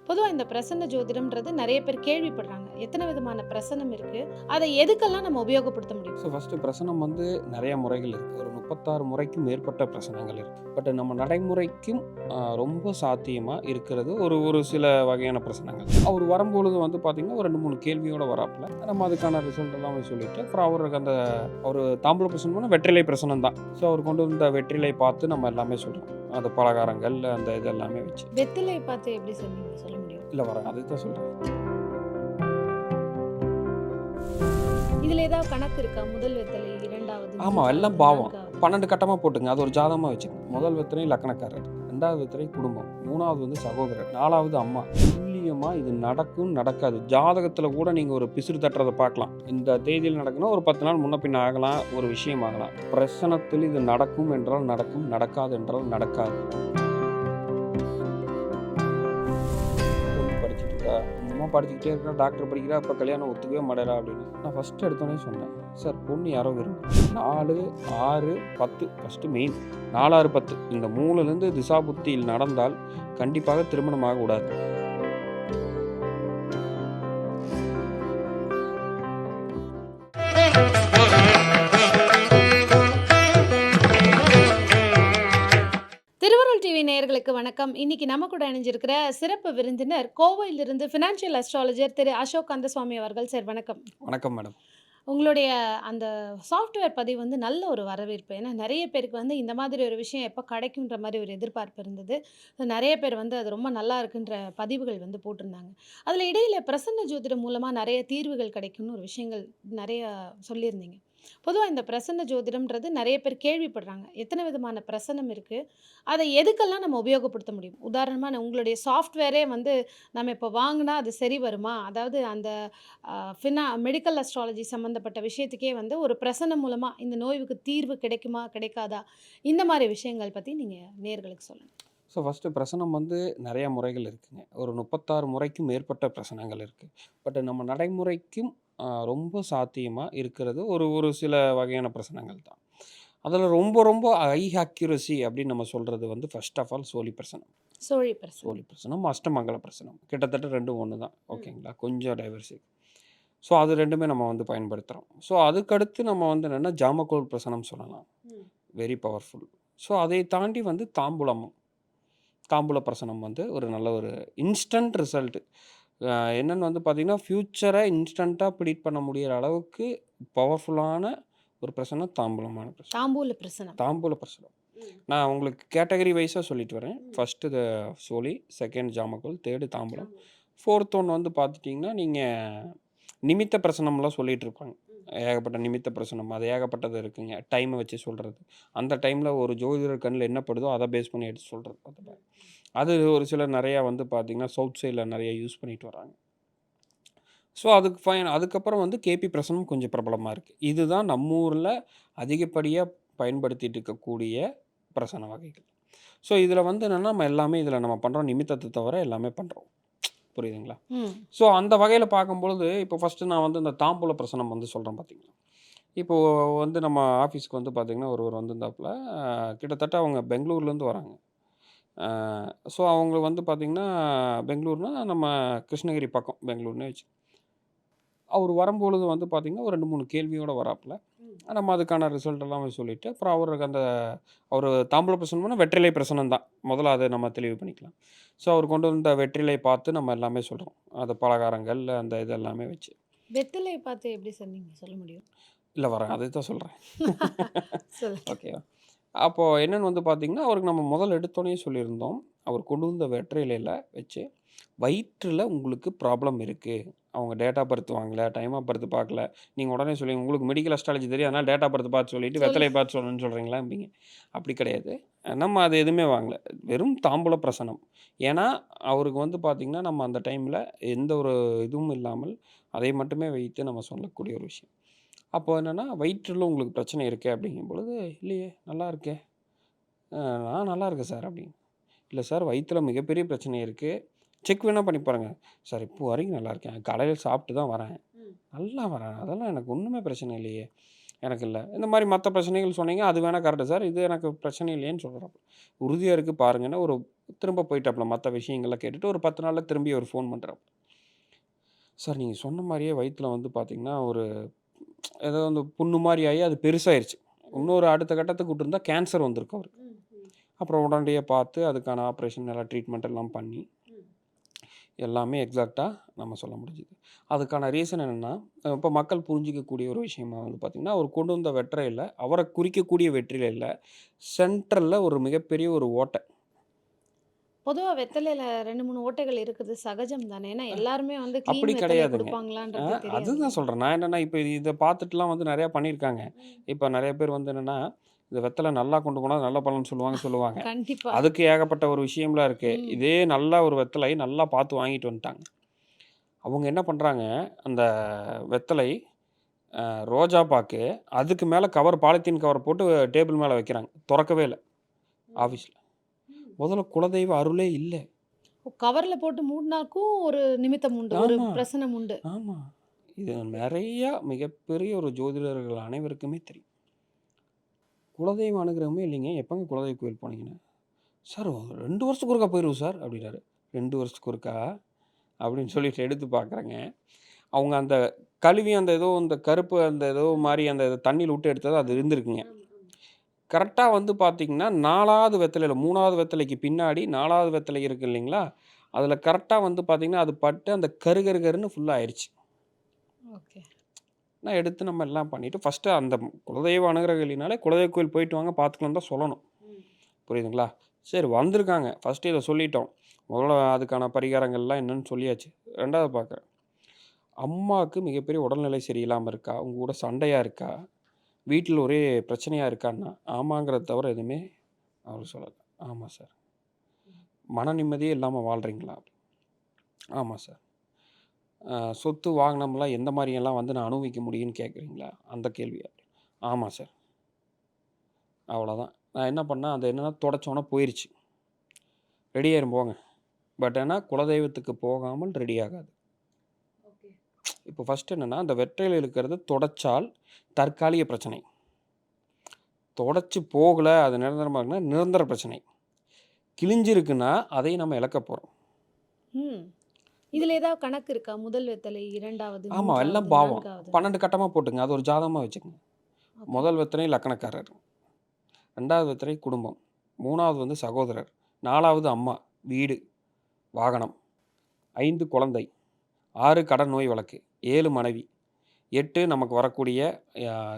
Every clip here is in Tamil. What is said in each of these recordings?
பொதுவா இந்த பிரசன்ன ஜோதிடம்ன்றது நெறைய பேர் கேள்விப்படுறாங்க. எத்தன விதமான பிரசனம் இருக்கு? அத எதுக்கெல்லாம் நம்ம உபயோகப்படுத்த முடியும்? ஃபர்ஸ்ட்டு பிரசனம் நெறைய முறைகள் இருக்கு. ஒரு 36 முறைக்கும் மேற்பட்ட பிரசனங்கள் இருக்கு. பட் நம்ம நடைமுறைக்கும் ரொம்ப சாத்தியமா இருக்கிறது ஒரு ஒரு சில வகையான பிரசனங்கள். அவர் வரும்பொழுது பார்த்தீங்கன்னா, ஒரு 2, 3 கேள்வியோட வராப்புல. நம்ம அதுக்கான ரிசல்ட் எல்லாமே சொல்லிட்டு, அப்புறம் அவருக்கு அவரு தாம்பூல பிரசனம்னா வெற்றிலை பிரசனம் தான். ஸோ அவர் கொண்டு வந்த வெற்றிலை பார்த்து நம்ம எல்லாமே சொல்றோம். அது பலகாரங்கள் அந்த இது எல்லாமே வச்சு. வெத்திலை பார்த்து எப்படி சொன்னீங்க? சொல்ல முடியும்? இல்ல வரேன். அதுதான் சொல்றேன். இதுல ஏதாவது கணக்கு இருக்கா? முதல் வெத்தலை, 2வது, ஆமா. எல்லாம் 3வது, பாவம். 4வது. 12 கட்டமா போட்டுங்க. அது ஒரு ஜாதகமா வச்சுக்கங்க. முதல் வெத்தனை லக்னக்காரர், 2வது வெத்தனை குடும்பம், 3வது சகோதரர், 4வது அம்மா. துல்லியமா இது நடக்கும், நடக்காது. ஜாதகத்துல கூட நீங்க ஒரு பிசிறு தட்டுறத பார்க்கலாம். இந்த தேதியில நடக்குன்னா ஒரு 10 நாள் முன்ன பின்ன ஆகலாம். ஒரு விஷயம் ஆகலாம். பிரசனத்தில் இது நடக்கும் என்றால் நடக்கும், நடக்காது என்றால் நடக்காது. பொண்ணு படிச்சுட்டு இருக்கா. சும்மா படிச்சுக்கிட்டே இருக்கா. டாக்டர் படிக்கிறா. அப்ப கல்யாணம் ஒத்துக்கவே மாட்டேறா அப்படின்னு. நான் ஃபர்ஸ்ட் எடுத்தோனே சொன்னேன். சார் பொண்ணு யாரோ விரும்புது. 4, 6, 10 ஃபர்ஸ்ட்டு மெயின். 4, 6, 10 இந்த 3லேருந்து திசாபுத்தியில் நடந்தால் கண்டிப்பாக திருமணம் ஆகக்கூடாது. திருவருள் டிவி நேயர்களுக்கு வணக்கம். இன்னைக்கு நம்ம கூட இணைஞ்சிருக்கிற சிறப்பு விருந்தினர் கோவையிலிருந்து ஃபினான்ஷியல் அஸ்ட்ராலஜர் திரு அசோக் கந்தசுவாமி அவர்கள். சார் வணக்கம். வணக்கம் மேடம். உங்களுடைய அந்த சாஃப்ட்வேர் பதிவு நல்ல ஒரு வரவேற்பு. ஏன்னா நெறைய பேருக்கு இந்த மாதிரி ஒரு விஷயம் எப்போ கிடைக்குன்ற மாரி ஒரு எதிர்பார்ப்பு இருந்தது. நெறைய பேர் அது ரொம்ப நல்லா இருக்குன்ற பதிவுகள் போட்டிருந்தாங்க. அதில இடையில பிரசன்ன ஜோதிடம் மூலமா நெறைய தீர்வுகள் கிடைக்கும்னு ஒரு விஷயங்கள் நெறைய சொல்லியிருந்தீங்க. பொதுவா இந்த பிரசன்ன ஜோதிடம்ன்றது நெறைய பேர் கேள்விப்படுறாங்க. எத்தன விதமான பிரசனம் இருக்கு? அத எதுக்கெல்லாம் நம்ம உபயோகப்படுத்த முடியும்? உதாரணமா உங்களுடைய சாஃப்ட்வேரே நம்ம இப்போ வாங்குனா அது சரி வருமா? அதாவது அந்த மெடிக்கல் அஸ்ட்ராலஜி சம்மந்தப்பட்ட விஷயத்துக்கே ஒரு பிரசனம் மூலமா இந்த நோய்வுக்கு தீர்வு கிடைக்குமா? கிடைக்காதா? இந்த மாரி விஷயங்கள் பத்தி நீங்க நேயர்களுக்கு சொல்லுங்க. ஸோ ஃபர்ஸ்ட்டு பிரசனம் நெறைய முறைகள் இருக்குங்க. ஒரு 36 முறைக்கும் மேற்பட்ட பிரசனங்கள் இருக்கு. பட் நம்ம நடைமுறைக்கும் ரொம்ப சாத்தியமா இருக்கிறது ஒரு ஒரு சில வகையான பிரசனங்கள் தான். அதில ரொம்ப ரொம்ப ஹை அக்யூரசி அப்படின்னு நம்ம சொல்றது ஃபர்ஸ்ட் ஆஃப் ஆல் சோலி பிரசனம். சோழி பிரசனம். சோலி பிரசனம், அஷ்டமங்கல பிரசனம். கிட்டத்தட்ட 2ம் ஒண்ணு தான். ம். ஓகேங்களா? கொஞ்சம் டைவர்சி. ஸோ அது 2மே நம்ம பயன்படுத்துறோம். ஸோ அதுக்கடுத்து நம்ம என்னன்னா ஜாமக்கோல் பிரசனம் சொல்லலாம். ம். Very powerful. ஸோ அதை தாண்டி தாம்பூலம். தாம்பூல பிரசனம் ஒரு நல்ல ஒரு இன்ஸ்டன்ட் ரிசல்ட். என்னன்னு பார்த்தீங்கன்னா, ஃபியூச்சர இன்ஸ்டன்ட்டா ப்ரிடிக்ட் பண்ண முடியிற அளவுக்கு பவர்ஃபுல்லான ஒரு பிரசனம் தாம்பூலமான பிரசனம். தாம்பூல பிரசனம். தாம்பூல பிரசனம். ம். நான் உங்களுக்கு கேட்டகரி வைஸா சொல்லிட்டு வரேன். ம். ஃபர்ஸ்ட்டு சோலி, 2ண்ட் ஜாமக்கோல், 3 தாம்பூலம். தாம்பூலம். 4த் ஒன் பார்த்துட்டீங்கன்னா, நீங்க நிமித்த பிரசனம்லாம் சொல்லிட்டு இருப்பாங்க. ம். ஏகப்பட்ட நிமித்த பிரசனம். அது ஏகப்பட்டது இருக்குங்க. டைம வச்சு சொல்றது. அந்த டைம்ல ஒரு ஜோதிடர் கண்ல என்ன படுதோ, அத பேஸ் பண்ணி எடுத்து சொல்றது. ம். அது ஒரு சிலர் நெறையா பார்த்தீங்கன்னா, சவுத் சைட்ல நெறைய யூஸ் பண்ணிட்டு வராங்க. ஸோ அதுக்கு ஃபைன். அதுக்கப்புறம் கேபி பிரசனம் கொஞ்சம் பிரபலமா இருக்கு. இதுதான் நம்ம ஊர்ல அதிகப்படியா பயன்படுத்திட்டு இருக்கக்கூடிய பிரசன வகைகள். ஸோ இதில என்னன்னா, நம்ம எல்லாமே இதில நம்ம பண்றோம். நிமித்தத்த தவிர எல்லாமே பண்றோம். புரியுதுங்களா? ம். ஸோ அந்த வகையில பார்க்கும்பொழுது, இப்போ ஃபர்ஸ்ட்டு நான் இந்த தாம்பூல பிரசனம் சொல்றேன் பார்த்தீங்களா? இப்போ நம்ம ஆஃபீஸ்க்கு பார்த்தீங்கன்னா, ஒருவர் வந்திருந்தாப்புல. கிட்டத்தட்ட அவங்க பெங்களூர்லேருந்து வராங்க. ஸோ அவங்க பார்த்தீங்கன்னா, பெங்களூர்னா நம்ம கிருஷ்ணகிரி பக்கம் பெங்களூர்னே அவரு வரும்பொழுது பார்த்தீங்கன்னா, ஒரு 2, 3 கேள்வியோட வராப்புல. ம். நம்ம அதுக்கான ரிசல்ட் எல்லாமே சொல்லிட்டு, அப்புறம் அவருக்கு அவரு தாம்பூல பிரசனம்னா வெற்றிலை பிரசனம் தான். முதல்ல அத நம்ம தெளிவு பண்ணிக்கலாம். ஸோ அவர் கொண்டு வந்த வெற்றிலை பார்த்து நம்ம எல்லாமே சொல்றோம். அது பலகாரங்கள் அந்த இது எல்லாமே வச்சு. வெத்தலைய பார்த்து எப்படி சொன்னீங்க? சொல்ல முடியும்? இல்ல வரேன். அதுதான் சொல்றேன். சொல்லுங்க. ஓகேவா? அப்போ என்னன்னு பார்த்தீங்கன்னா, அவருக்கு நம்ம முதல்ல எடுத்தோனயே சொல்லியிருந்தோம். அவர் கொண்டு வந்த வெற்றிலையில வச்சு, வயிற்றில உங்களுக்கு ப்ராப்ளம் இருக்கு. அவங்க டேட் ஆஃப் பர்த் வாங்கல, டைம் ஆஃப் பர்த் பார்க்கல. நீங்க உடனே சொல்லுவீங்க, உங்களுக்கு மெடிக்கல் அஸ்ட்ராலஜி தெரியும். அதனால டேட் ஆஃப் பர்த் பார்த்து சொல்லிட்டு, சொல்லு. வெத்தலைய பார்த்து சொல்லணும்னு சொல்றீங்களாம்பீங்க. அப்படி கிடையாது. நம்ம அது எதுவுமே வாங்கல. வெறும் தாம்பூல பிரசனம். ஏன்னா, அவருக்கு பார்த்தீங்கன்னா, நம்ம அந்த டைம்ல எந்த ஒரு இதுவும் இல்லாமல், அதை மட்டுமே வைத்து நம்ம சொல்லக்கூடிய ஒரு விஷயம். அப்போ என்னன்னா, "வயிற்றில உங்களுக்கு பிரச்சனை இருக்கே" அப்படிங்கும்பொழுது, "இல்லையே, நல்லா இருக்கே." "நான் நல்லா இருக்கேன் சார்" அப்படின்னு. "இல்ல சார், வயித்துல மிகப்பெரிய பிரச்சனை இருக்கு. செக் வேணா பண்ணி பாருங்க." "சார், இப்போ வரைக்கும் நல்லா இருக்கேன். காலையில சாப்பிட்டு தான் வரேன். ம். நல்லா வரேன். அதெல்லாம் எனக்கு ஒண்ணுமே பிரச்சனை இல்லையே." எனக்கு இல்ல. இந்த மாரி மத்த பிரச்சனைகள் சொன்னீங்க. அது வேணா கரெக்ட்டு சார். இது எனக்கு பிரச்சனை இல்லையேன்னு சொல்றாப்புல. உறுதியா இருக்கு பாருங்கன்னு திரும்ப போயிட்டாப்புல. மத்த விஷயங்கள்லாம் கேட்டுட்டு ஒரு 10 நாள்ல திரும்பி ஒரு ஃபோன் பண்றாப்புல. சார் நீங்க சொன்ன மாரியே வயித்துல வந்து பார்த்தீங்கன்னா, ஏதோ அந்த புண்ணு மாரி ஆயி அது பெருசாயிருச்சு. இன்னொரு அடுத்த கட்டத்துக்கு விட்டுருந்தா கேன்சர் வந்திருக்கும் அவருக்கு. அப்புறம் உடனடியா பார்த்து அதுக்கான ஆப்ரேஷன் எல்லாம் ட்ரீட்மெண்ட் எல்லாம் பண்ணி, எல்லாமே எக்ஸாக்ட்டா நம்ம சொல்ல முடிஞ்சுது. அதுக்கான ரீசன் என்னன்னா, இப்ப மக்கள் புரிஞ்சுக்கக்கூடிய ஒரு விஷயமா வந்து பார்த்தீங்கன்னா, அவர் கொண்டு வந்த வெற்றிலையில அவர குறிக்கக்கூடிய வெற்றிலையில சென்டர்ல ஒரு மிகப்பெரிய ஒரு ஓட்டை. பொதுவா வெத்தலையில 2, 3 ஓட்டைகள் இருக்குது சகஜம் தானே. ஏன்னா எல்லாருமே வந்து அப்படி கிளீன் வெத்தலை கிடையாதுங்க. குடுப்பாங்களான்றது அதுதான் தெரியாதுல்ல. சொல்றேன். நான் என்னன்னா, இப்ப இத பார்த்துட்டுலாம் வந்து நெறையா பண்ணியிருக்காங்க. இப்ப நெறைய பேர் வந்து என்னன்னா, இந்த வெத்தல நல்லா கொண்டு போனா நல்ல பலன் சொல்லுவாங்க. கண்டிப்பா. அதுக்கு ஏகப்பட்ட ஒரு விஷயம்லாம் இருக்கு. ம். இதே நல்ல ஒரு வெத்தலை நல்லா பார்த்து வாங்கிட்டு வந்துட்டாங்க. அவங்க என்ன பண்றாங்க, அந்த வெத்தலை அ ரோஜா பாக்கு, அதுக்கு மேல பாலித்தீன் கவர் போட்டு டேபிள் மேல வைக்கிறாங்க. தொறக்கவே இல்ல ஆஃபீஸ்ல. முதல்ல குலதெய்வ அருளே இல்ல. கவர்ல போட்டு மூடுனாக்கும் ஒரு நிமித்தம் உண்டு. ஒரு ஆமா, பிரசனம் உண்டு. ஆமா. இது நெறையா மிகப்பெரிய ஒரு ஜோதிடர்கள் அனைவருக்குமே தெரியும். குலதெய்வ அனுகிரகமே இல்லைங்க. எப்பங்க குலதெய்வ கோயில் போனீங்கன்னு? சார் 2 வருஷத்துக்கு ஒருக்கா போயிருவேன் சார் அப்படின்னாரு. 2 வருஷத்துக்கு ஒருக்கா? அப்படின்னு சொல்லிட்டு எடுத்து பார்க்குறேங்க. அவங்க அந்த கழுவி அந்த ஏதோ அந்த கருப்பு அந்த ஏதோ மாரி அந்த தண்ணீல விட்டு எடுத்தது அது இருந்திருக்குங்க. கரெக்ட்டா வந்து பார்த்தீங்கன்னா, 4வது வெத்தலையில 3வது வெத்தலைக்கு பின்னாடி 4வது வெத்தலை இருக்கு இல்லைங்களா? அதில கரெக்ட்டா வந்து பார்த்தீங்கன்னா, அது பட்டு அந்த கரு கரு கருன்னு ஃபுல்லா ஆயிருச்சு. ஓகே. நான் எடுத்து நம்ம எல்லாம் பண்ணிட்டு, ஃபர்ஸ்ட்டு அந்த குலதெய்வ அனுகிரகம் இல்லைனாலே, குலதெய்வ கோயில் போயிட்டு வாங்க பார்த்துக்கலாம்னு தான் சொல்லணும். புரியுதுங்களா? சரி வந்திருக்காங்க. ஃபர்ஸ்ட்டு இத சொல்லிட்டோம். முதல்ல அதுக்கான பரிகாரங்கள்லாம் என்னன்னு சொல்லியாச்சு. 2வது பார்க்குறேன். அம்மாவுக்கு மிகப்பெரிய உடல்நிலை சரியில்லாம இருக்கா? உங்க கூட சண்டையா இருக்கா? வீட்ல ஒரே பிரச்சனையா இருக்கான்னா, ஆமாங்கிறத தவிர எதுவுமே அவரு சொல்லல. ஆமா சார். மன நிம்மதியே இல்லாம வாழ்றீங்களா? ஆமா சார். சொத்து வாங்கினோம்லாம் எந்த மாரியெல்லாம் வந்து நான் அனுபவிக்க முடியும்னு கேட்குறீங்களா? அந்த கேள்வியா? ஆமா சார். அவ்வளோதான். நான் என்ன பண்ணேன், அது என்னன்னா தொடச்சோனே போயிருச்சு. ரெடி ஆயிரும் போங்க. பட் ஆனா குலதெய்வத்துக்கு போகாமல் ரெடி ஆகாது. இப்போ ஃபர்ஸ்ட் என்னன்னா, அந்த வெற்றிலை இருக்கிறத தொடச்சால் தற்காலிக பிரச்சனை. தொடச்சு போகல, அது நிரந்தரமா இருக்குன்னா, நிரந்தர பிரச்சனை. கிழிஞ்சிருக்குன்னா, அதை நம்ம இழக்க போறோம். ம். இதுல ஏதாவது கணக்கு இருக்கா? முதல் வெத்தலை, 2வது, ஆமா, எல்லாம் 3வது, பாவம். 4வது. 12 கட்டமா போட்டுங்க. அது ஒரு ஜாதகமா வச்சுக்கங்க. ஓகே. முதல் வெத்தலை லக்னக்காரர். 2வது வெத்தலை குடும்பம். 3வது வந்து சகோதரர். 4வது அம்மா, வீடு, வாகனம். 5 குழந்தை. 6 கடன் நோய் வழக்கு. 7 மனைவி. 8 நமக்கு வரக்கூடிய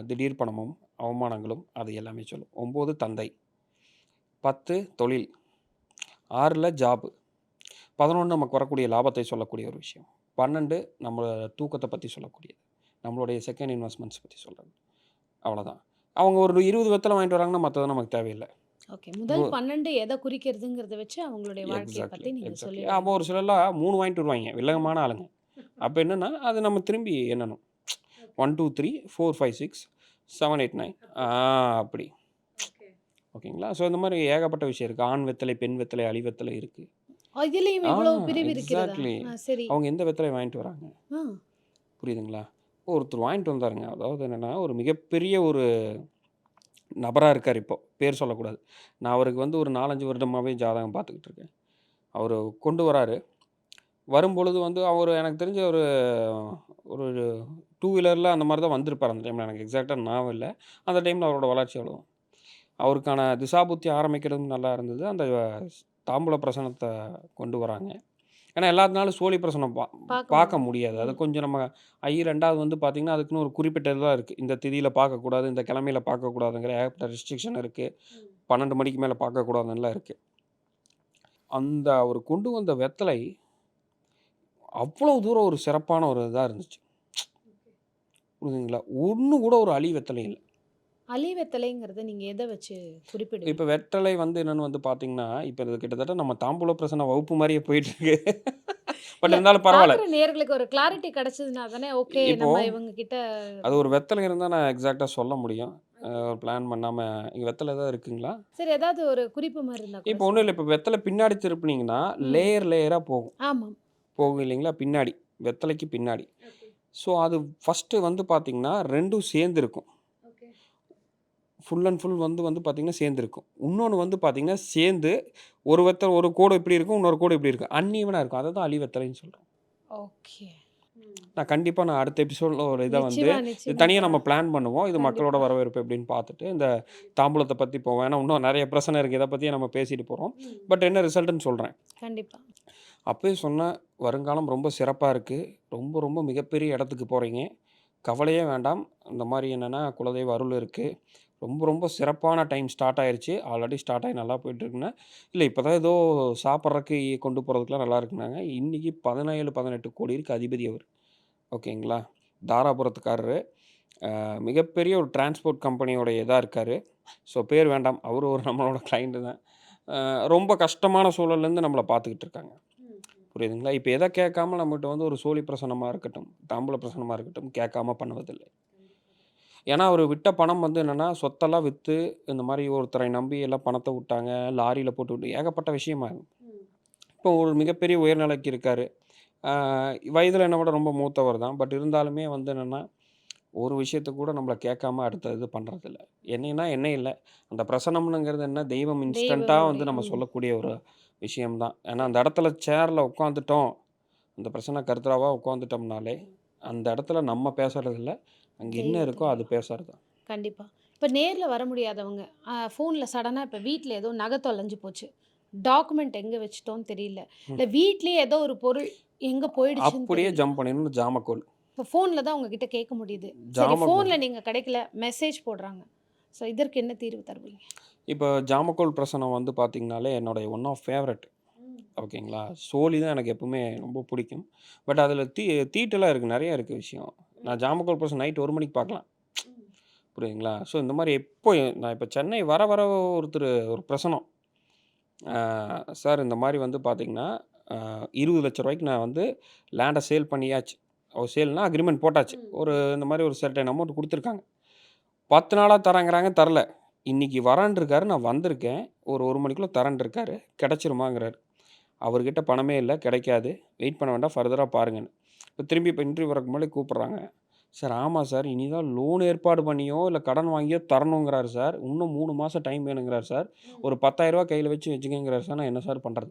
திடீர் பணமும், அவமானங்களும் அது எல்லாமே சொல்லும். 9 தந்தை. 10 தொழில். 6ல ஜாப். 11 நமக்கு வரக்கூடிய லாபத்தை சொல்லக்கூடிய ஒரு விஷயம். 12 நம்ம தூக்கத்த பத்தி சொல்லக்கூடியது. நம்மளுடைய செகண்ட் இன்வெஸ்ட்மெண்ட்ஸ் பத்தி சொல்றது. அவ்வளோதான். அவங்க ஒரு 20 வெத்தல வாங்கிட்டு வராங்கன்னா, மத்தது நமக்கு தேவையில்ல. ஓகே. முதல் 12 எத குறிக்கிறதுங்கிறத வச்சு அவங்களுடைய வாழ்க்கைய எக்ஸாக்ட்லி, பத்தி நீங்க எக்ஸாக்ட்லி. அப்போ சொல்லிடுறீங்க. ஒரு சிலர்லாம் 3 வாங்கிட்டு வருவாய்ங்க. வில்லங்கமான ஆளுங்க. அப்ப என்னன்னா, அது நம்ம திரும்பி எண்ணணும். 1, 2, 3, 4, 5, 6, 7, 8, 9 அப்படி. ஓகேங்களா? ஸோ இந்த மாரி ஏகப்பட்ட விஷயம் இருக்கு. ஆண் வெத்தலை, பெண் வெத்தலை, அழி வெத்தலை இருக்கு. இதுலயும் ஆ இவ்வளவு பிரிவு இருக்கிறதா? எக்ஸாக்ட்லி. சரி. அவங்க எந்த வெத்தலைய வாங்கிட்டு வராங்க? ஆ. புரியுதுங்களா? ஒருத்தர் வாங்கிட்டு வந்தாருங்க. அதாவது என்னன்னா, ஒரு மிகப்பெரிய ஒரு நபரா இருக்காரு இப்போ. பேர் சொல்லக்கூடாது. நான் அவருக்கு வந்து ஒரு 4, 5 வருடமாவே ஜாதகம் பார்த்துக்கிட்டு இருக்கேன். அவரு கொண்டு வராரு. வரும்பொழுது வந்து அவரு எனக்கு தெரிஞ்சு ஒரு ஒரு 2 வீலர்ல அந்த மாரி தான் வந்திருப்பாரு அந்த டைம்ல. எனக்கு எக்ஸாக்ட்டா ஞாபகம் இல்ல. அந்த டைம்ல அவரோட வளர்ச்சி அவ்வளோ. அவருக்கான திசாபுத்தி ஆரம்பிக்கிறதும் நல்லா இருந்தது. அந்த தாம்பூல பிரசனத்த கொண்டு வராங்க. ஏன்னா எல்லாத்துனாலும் சோழி பிரசனம் பார்க்க பார்க்க முடியும். முடியாது. அது ம். கொஞ்சம் நம்ம 2வது வந்து பார்த்தீங்கன்னா, அதுக்குன்னு ஒரு குறிப்பிட்ட இதெல்லாம் இருக்கு. இந்த திதியில பார்க்கக்கூடாது, இந்த கிழமையில பார்க்கக்கூடாதுங்கிற ஏகப்பட்ட ரெஸ்ட்ரிக்ஷன் இருக்கு. 12 மணிக்கு மேல பார்க்கக்கூடாதுன்னுலாம் இருக்கு. அந்த அவரு கொண்டு வந்த வெத்தலை, அவ்வளவு தூரம் ஒரு சிறப்பான ஒரு இதா இருந்துச்சு. புரியுதுங்களா? ஒண்ணு கூட ஒரு அழி வெத்தலை இல்ல. அலி வெத்தலைங்கிறத நீங்க எத வச்சு இப்ப குறிப்பிடுவீங்க? வெற்றலை வந்து என்னன்னு வந்து பார்த்தீங்கன்னா, இப்ப இது கிட்டத்தட்ட நம்ம தாம்பூல பிரசன வகுப்பு மாரியே போயிட்டுருக்கு. பட் இல்ல இருந்தாலும் பரவால்ல. பார்க்குற நேயர்களுக்கு ஒரு கிளாரிட்டி கிடைச்சதுனா தானே, ஓகே இப்போ நம்ம இவங்க கிட்ட அது ஒரு வெத்தலை இருந்தா நான் எக்ஸாக்ட்டா சொல்ல முடியும். பிளான் பண்ணாம இங்க வெத்தல ஏதாவது இருக்குங்களா? சரி ஏதாவது ஒரு குறிப்பு மாரி இருந்தா கூட இப்போ ஒண்ணும் இல்ல. சொல்லுங்க. இப்ப வெத்தல பின்னாடி திருப்புனீங்கன்னா, ம். லேயர் லேயரா போகும். ஆமாம். போகும் இல்லைங்களா? பின்னாடி. வெத்தலைக்கு பின்னாடி. ஸோ, அது ஃபர்ஸ்ட்டு வந்து பார்த்தீங்கன்னா, 2ம் சேர்ந்து இருக்கும். ஃபுல் அண்ட் ஃபுல் வந்து பார்த்தீங்கன்னா சேர்ந்திருக்கும். இன்னொன்னு வந்து பார்த்தீங்கன்னா, சேர்ந்து ஒரு கோடு இப்படி இருக்கும், இன்னொரு கோடு இப்படி இருக்கும். அன்ஈவனா இருக்கும். அததான் அழிவத்தலைன்னு சொல்றோம். ஓகே. நான் அடுத்த எபிசோட்ல ஒரு இத வந்து நிச்சயமா, இது தனியா நிச்சயமாப்பா. நம்ம பிளான் பண்ணுவோம். இது மக்களோட கண்டிப்பா. வரவேற்பு எப்படின்னு பார்த்துட்டு, இந்த தாம்பூலத்த பத்தி போவோம். ஏன்னா, இன்னும் நெறைய பிரச்சனை இருக்கு. இத பத்தியே நம்ம பேசிட்டு போறோம். பட் என்ன ரிசல்ட்ன்னு சொல்றேன். கண்டிப்பா. அப்பயே சொன்னேன், "வருங்காலம் ரொம்ப சிறப்பா இருக்கு. ரொம்ப ரொம்ப மிகப்பெரிய இடத்துக்கு போறீங்க. கவலையே வேண்டாம். இந்த மாரி என்னன்னா, குலதெய்வ அருள் இருக்கு. ரொம்ப ரொம்ப சிறப்பான டைம் ஸ்டார்ட் ஆயிருச்சு. ஆல்ரெடி ஸ்டார்ட் ஆகி நல்லா போயிட்டுருக்குன்னேன்." "இல்ல இப்ப தான் ஏதோ சாப்பிட்றக்கு கொண்டு போறதுக்குலாம் நல்லா இருக்குன்னாங்க." இன்னைக்கு 17, 18 கோடிக்கு அதிபதி அவரு. ஓகேங்களா? தாராபுரத்துக்காரரு. மிகப்பெரிய ஒரு டிரான்ஸ்போர்ட் கம்பெனியோட இதா இருக்காரு. ஸோ பேர் வேண்டாம். அவரு ஒரு நம்மளோட கிளையண்ட் தான். ரொம்ப கஷ்டமான சூழல்லேருந்து நம்மள பார்த்துக்கிட்டு இருக்காங்க. புரியுதுங்களா? இப்ப எத கேட்காம நம்மட்ட வந்து ஒரு சோழி பிரசனமா இருக்கட்டும், தாம்பூல பிரசனமா இருக்கட்டும் கேட்காம பண்ணுவதில்லை. ஏன்னா, அவரு விட்ட பணம் வந்து என்னன்னா, சொத்தெல்லாம் வித்து இந்த மாரி ஒருத்தரை நம்பி எல்லாம் பணத்த வுட்டாங்க. லாரியில போட்டுவிட்டு ஏகப்பட்ட விஷயமா இப்போ ஒரு மிகப்பெரிய உயர்நிலைக்கு இருக்காரு. ஆ வயதில என்ன விட ரொம்ப மூத்தவர் தான். பட் இருந்தாலுமே வந்து என்னன்னா, ஒரு விஷயத்த கூட நம்மள கேட்காம அடுத்த இது பண்றதில்ல. என்னைன்னா என்ன இல்ல. அந்த பிரசனம்ங்கிறது என்ன தெய்வம் இன்ஸ்டன்ட்டா வந்து தெய்வங்களுடைய நம்ம சொல்லக்கூடிய ஒரு விஷயம் தான். ஏன்னா அந்த இடத்துல சேர்ல உட்காந்துட்டோம். அந்த பிரசன்ன கர்த்தாவா உட்காந்துட்டோம்னாலே, அந்த இடத்துல நம்ம பேசுறது இல்ல. அங்க என்ன இருக்கோ தெய்வத்துடைய அது பேசுறது தான். கண்டிப்பா. இப்ப நேர்ல வர முடியாதவங்க, ஃபோன்ல சடனா இப்ப வீட்ல ஏதோ நகை தொலைஞ்சு போச்சு. டாக்குமெண்ட் எங்க வச்சுட்டோம்னு தெரியல. ம். இல்ல வீட்லயே ஏதோ ஒரு பொருள் எங்க போயிடுச்சுன்னு அப்படியே தெரியல. ஜம்ப் பண்ணிடணும் ஜாமக்கோல். இப்ப ஃபோன்ல தான் உங்ககிட்ட கேட்க முடியுது. சரி ஜாமக்கோல். ஃபோன்ல நீங்க கிடைக்கல, மெசேஜ் போடுறாங்க. ஸோ இதற்கு என்ன தீர்வு தருவீங்க? இப்ப ஜாமக்கோல் பிரசனம் வந்து பார்த்தீங்கனாலே, என்னுடைய ஒன் ஆஃப் ஃபேவரைட். ஓகேங்களா? சோலி தான் எனக்கு எப்பவுமே ரொம்ப பிடிக்கும். பட் அதில தீட்டுலாம் இருக்கு. நெறைய இருக்கு விஷயம். நான் ஜாமக்கோல் பிரசனம் நைட் 1 மணிக்கு பார்க்கலாம். புரியுதுங்களா? ஸோ இந்த மாரி நான் இப்ப சென்னை வர வர ஒரு பிரசனம். ஆ சார் இந்த மாரி வந்து பார்த்தீங்கன்னா, அ ரூ. 20,00,000 நான் வந்து லேண்ட சேல் பண்ணியாச்சு. சேல்னா அக்ரீமெண்ட் போட்டாச்சு. இந்த மாரி ஒரு சர்டைன் அமௌண்ட் குடுத்துருக்காங்க. 10 நாளா தரேங்கிறாங்க, தரல. இன்னைக்கு வரேன்ருக்காரு. நான் வந்திருக்கேன். ஒரு 1 மணிக்குள்ள தரேன்ருக்காரு. கிடைச்சிருமாங்கிறாரு. அவர்கிட்ட பணமே இல்ல, கிடைக்காது. வெயிட் பண்ண வேண்டாம். ஃபர்தரா பாருங்கன்னு. இப்ப இன்டர்வியூ வரக்கு முன்னாடி கூப்பிடுறாங்க. சார் ஆமா சார். இனி தான் லோன் ஏற்பாடு பண்ணியோ, இல்ல கடன் வாங்கியோ தரணுங்கிறாரு சார். இன்னும் 3 மாசம் டைம் வேணுங்கிறாரு சார். ஒரு ரூ. 10,000 கையில வச்சு வச்சுக்கங்கிறாரு சார். நான் என்ன சார் பண்றது?